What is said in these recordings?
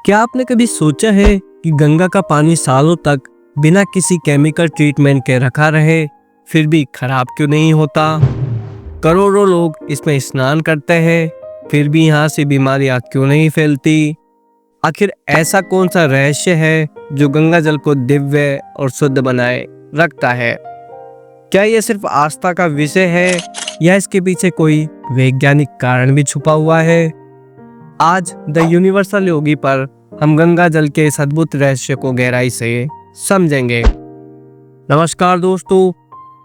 क्या आपने कभी सोचा है कि गंगा का पानी सालों तक बिना किसी केमिकल ट्रीटमेंट के रखा रहे, फिर भी खराब क्यों नहीं होता? करोड़ों लोग इसमें स्नान करते हैं, फिर भी यहाँ से बीमारियां क्यों नहीं फैलती? आखिर ऐसा कौन सा रहस्य है जो गंगा जल को दिव्य और शुद्ध बनाए रखता है? क्या यह सिर्फ आस्था का विषय है या इसके पीछे कोई वैज्ञानिक कारण भी छुपा हुआ है? आज द यूनिवर्सल योगी पर हम गंगा जल के इस अद्भुत रहस्य को गहराई से समझेंगे। नमस्कार दोस्तों,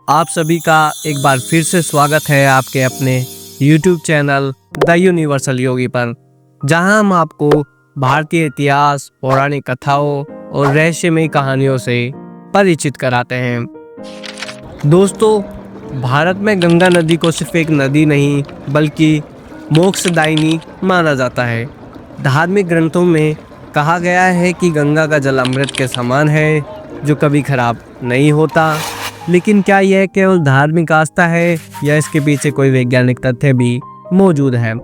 आप सभी का एक बार फिर से स्वागत है आपके अपने YouTube चैनल द यूनिवर्सल योगी पर, जहां हम आपको भारतीय इतिहास, पौराणिक कथाओं और रहस्यमयी कहानियों से परिचित कराते हैं। दोस्तों, भारत में गंगा नदी को सिर्फ एक नदी नहीं बल्कि मोक्षदायिनी माना जाता है। धार्मिक ग्रंथों में कहा गया है कि गंगा का जल अमृत के समान है जो कभी खराब नहीं होता। लेकिन क्या यह केवल धार्मिक आस्था है या इसके पीछे कोई वैज्ञानिक तथ्य भी मौजूद है?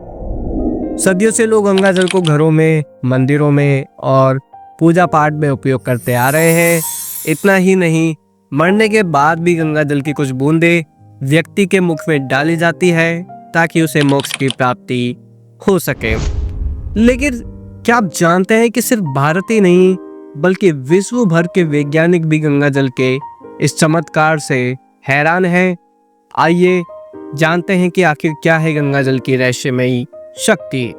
सदियों से लोग गंगा जल को घरों में, मंदिरों में और पूजा पाठ में उपयोग करते आ रहे हैं। इतना ही नहीं, मरने के बाद भी गंगा जल की कुछ बूंदें व्यक्ति के मुख में डाली जाती है ताकि उसे मोक्ष की प्राप्ति हो सके। लेकिन क्या आप जानते हैं कि सिर्फ भारत ही नहीं बल्कि विश्व भर के वैज्ञानिक भी गंगा जल के इस चमत्कार से हैरान हैं? आइए जानते हैं कि आखिर क्या है गंगा जल की रहस्यमयी शक्ति।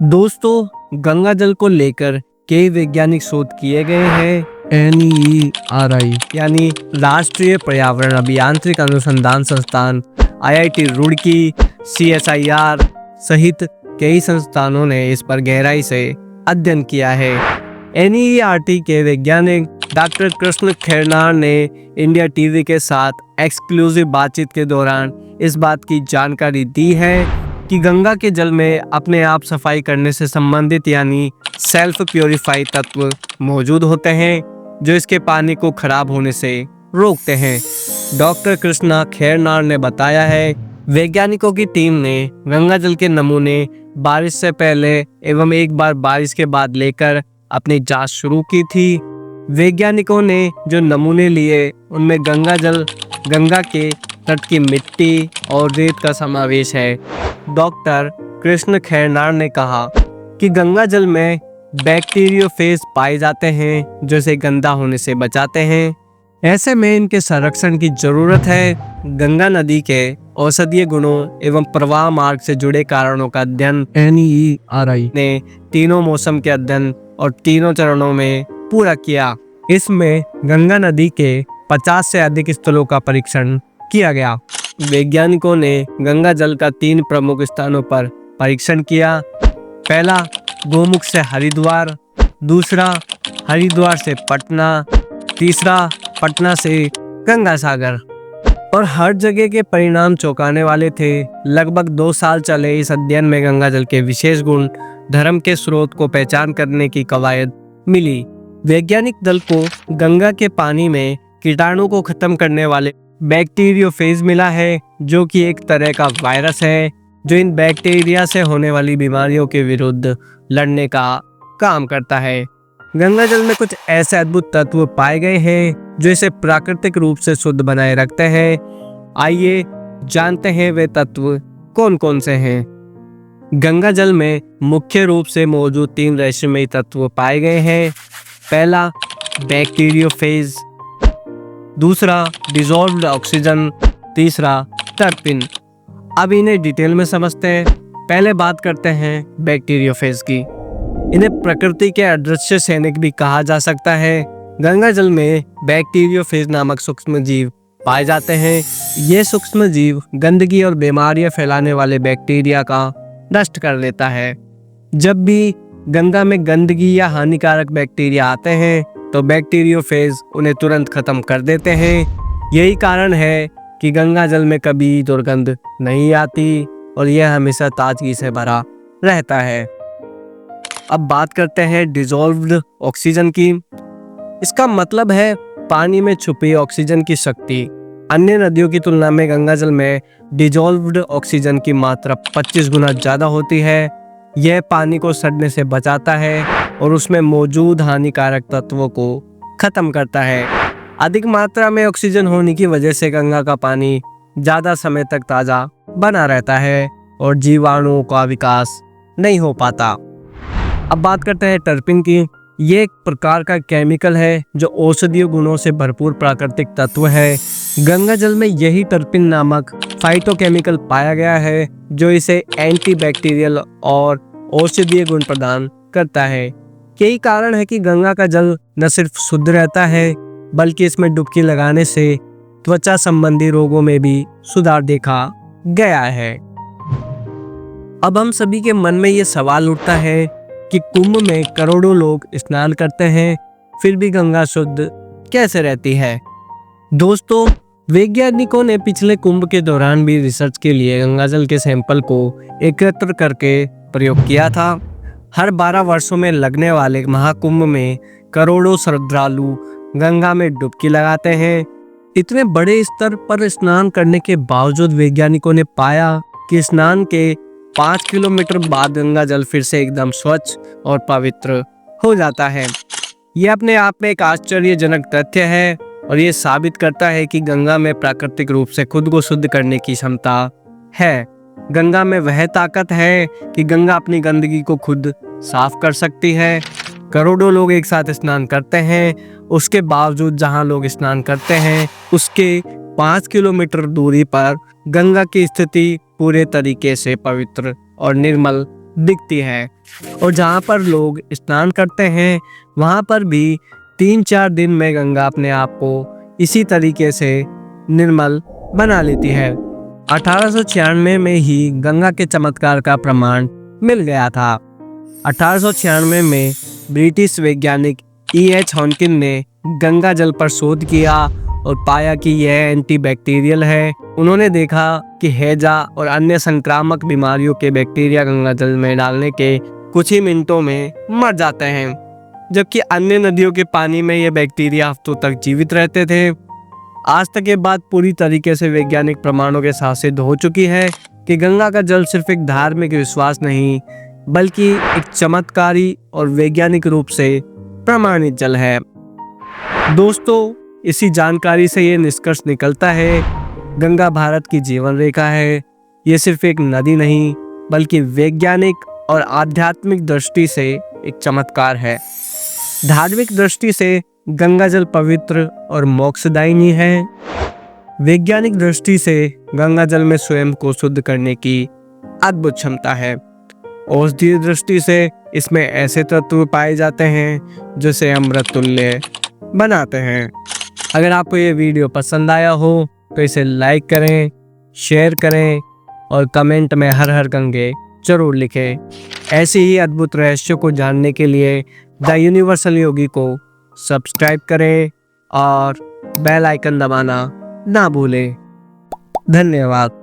दोस्तों, गंगा जल को लेकर कई वैज्ञानिक शोध किए गए हैं। NERI यानी राष्ट्रीय पर्यावरण अभियांत्रिक अनुसंधान संस्थान, IIT रुड़की, CSIR सहित कई संस्थानों ने इस पर गहराई से अध्ययन किया है। NERT के वैज्ञानिक डॉक्टर कृष्ण खैरनार ने इंडिया टीवी के साथ एक्सक्लूसिव बातचीत के दौरान इस बात की जानकारी दी है कि गंगा के जल में अपने आप सफाई करने से संबंधित यानी सेल्फ प्योरीफाई तत्व मौजूद होते हैं जो इसके पानी को खराब होने से रोकते हैं। डॉक्टर कृष्णा खैरनार ने बताया है, वैज्ञानिकों की टीम ने गंगा जल के नमूने बारिश से पहले एवं एक बार बारिश के बाद लेकर अपनी जांच शुरू की थी। वैज्ञानिकों ने जो नमूने लिए उनमें गंगा के तट की मिट्टी और रेत का समावेश है। डॉक्टर कृष्ण खैरनार ने कहा कि गंगा जल में बैक्टीरियोफेज पाए जाते हैं जो इसे गंदा होने से बचाते हैं। ऐसे में इनके संरक्षण की जरूरत है। गंगा नदी के औषधीय गुणों एवं प्रवाह मार्ग से जुड़े कारणों का अध्ययन NERI ने तीनों मौसम के अध्ययन और तीनों चरणों में पूरा किया। इसमें गंगा नदी के 50 से अधिक स्थलों का परीक्षण किया गया। वैज्ञानिकों ने गंगा जल का 3 प्रमुख स्थानों पर परीक्षण किया। पहला, गोमुख से हरिद्वार, दूसरा हरिद्वार से पटना, तीसरा पटना से गंगा सागर। और हर जगह के परिणाम चौंकाने वाले थे। लगभग 2 साल चले इस अध्ययन में गंगा जल के विशेष गुण, धर्म के स्रोत को पहचान करने की कवायद मिली। वैज्ञानिक दल को गंगा के पानी में कीटाणु को खत्म करने वाले बैक्टीरियोफेज मिला है जो कि एक तरह का वायरस है जो इन बैक्टीरिया से होने वाली बीमारियों के विरुद्ध लड़ने का काम करता है। गंगा जल में कुछ ऐसे अद्भुत तत्व पाए गए हैं जो इसे प्राकृतिक रूप से शुद्ध बनाए रखते हैं। आइए जानते हैं वे तत्व कौन कौन से हैं। गंगा जल में मुख्य रूप से मौजूद 3 रहस्यमयी तत्व पाए गए हैं। पहला, बैक्टीरियोफेज, दूसरा डिसॉल्व्ड ऑक्सीजन, तीसरा टर्पिन। अब इन्हें डिटेल में समझते हैं। पहले बात करते हैं बैक्टीरियोफेज की। इन्हें प्रकृति के अदृश्य सैनिक भी कहा जा सकता है। गंगा जल में बैक्टीरियोफेज नामक सूक्ष्म जीव पाए जाते हैं। ये सूक्ष्म जीव गंदगी और बीमारियां फैलाने वाले बैक्टीरिया का नष्ट कर लेता है। जब भी गंगा में गंदगी या हानिकारक बैक्टीरिया आते हैं तो बैक्टीरियोफेज उन्हें तुरंत खत्म कर देते हैं। यही कारण है कि गंगा जल में कभी दुर्गंध नहीं आती और यह हमेशा ताजगी से भरा रहता है। अब बात करते हैं डिसॉल्व्ड ऑक्सीजन की। इसका मतलब है पानी में छुपी ऑक्सीजन की शक्ति। अन्य नदियों की तुलना में गंगा जल में डिसॉल्व्ड ऑक्सीजन की मात्रा 25 गुना ज़्यादा होती है। यह पानी को सड़ने से बचाता है और उसमें मौजूद हानिकारक तत्वों को खत्म करता है। अधिक मात्रा में ऑक्सीजन होने की वजह से गंगा का पानी ज़्यादा समय तक ताज़ा बना रहता है और जीवाणुओं का विकास नहीं हो पाता। अब बात करते हैं टर्पिन की। ये एक प्रकार का केमिकल है जो औषधीय गुणों से भरपूर प्राकृतिक तत्व है। गंगा जल में यही टर्पिन नामक फाइटोकेमिकल पाया गया है जो इसे एंटीबैक्टीरियल और औषधीय गुण प्रदान करता है। यही कारण है कि गंगा का जल न सिर्फ शुद्ध रहता है बल्कि इसमें डुबकी लगाने से त्वचा संबंधी रोगों में भी सुधार देखा गया है। अब हम सभी के मन में ये सवाल उठता है कि कुंभ में करोड़ों लोग स्नान करते हैं, फिर भी गंगा शुद्ध कैसे रहती है। दोस्तों, वैज्ञानिकों ने पिछले कुंभ के दौरान भी रिसर्च के लिए गंगाजल के सैंपल को एकत्र करके प्रयोग किया था। हर 12 वर्षों में लगने वाले महाकुंभ में करोड़ों श्रद्धालु गंगा में डुबकी लगाते हैं। इतने बड़े स्तर पर स्नान करने के बावजूद वैज्ञानिकों ने पाया कि स्नान के 5 किलोमीटर बाद गंगा जल फिर से एकदम स्वच्छ और पवित्र हो जाता है। यह अपने आप में एक आश्चर्यजनक तथ्य है और ये साबित करता है कि गंगा में प्राकृतिक रूप से खुद को शुद्ध करने की क्षमता है। गंगा में वह ताकत है कि गंगा अपनी गंदगी को खुद साफ कर सकती है। करोड़ों लोग एक साथ स्नान करते हैं, उसके बावजूद जहां लोग स्नान करते हैं उसके 5 किलोमीटर दूरी पर गंगा की स्थिति पूरे तरीके से पवित्र और निर्मल दिखती है। और जहाँ पर लोग स्नान करते हैं वहाँ पर भी 3-4 दिन में गंगा अपने आप को इसी तरीके से निर्मल बना लेती है। 1896 में ही गंगा के चमत्कार का प्रमाण मिल गया था। 1896 में ब्रिटिश वैज्ञानिक E.H. हॉकिंस ने गंगा जल पर शोध किया और पाया कि यह एंटीबैक्टीरियल है। उन्होंने देखा कि हैजा और अन्य संक्रामक बीमारियों के बैक्टीरिया गंगा जल में डालने के कुछ ही मिनटों में मर जाते हैं, जबकि अन्य नदियों के पानी में ये बैक्टीरिया हफ्तों तक जीवित रहते थे। आज तक ये बात पूरी तरीके से वैज्ञानिक प्रमाणों के साथ सिद्ध हो चुकी है कि गंगा का जल सिर्फ एक धार्मिक विश्वास नहीं बल्कि एक चमत्कारी और वैज्ञानिक रूप से प्रमाणित जल है। दोस्तों, इसी जानकारी से ये निष्कर्ष निकलता है गंगा भारत की जीवन रेखा है। ये सिर्फ एक नदी नहीं बल्कि वैज्ञानिक और आध्यात्मिक दृष्टि से एक चमत्कार है। धार्मिक दृष्टि से गंगा जल पवित्र और मोक्षदायिनी है। वैज्ञानिक दृष्टि से गंगा जल में स्वयं को शुद्ध करने की अद्भुत क्षमता है। औषधीय दृष्टि से इसमें ऐसे तत्व पाए जाते हैं जो इसे अमृत तुल्य बनाते हैं। अगर आपको ये वीडियो पसंद आया हो तो इसे लाइक करें, शेयर करें और कमेंट में हर हर गंगे जरूर लिखें। ऐसे ही अद्भुत रहस्यों को जानने के लिए द यूनिवर्सल योगी को सब्सक्राइब करें और बेल आइकन दबाना ना भूलें। धन्यवाद।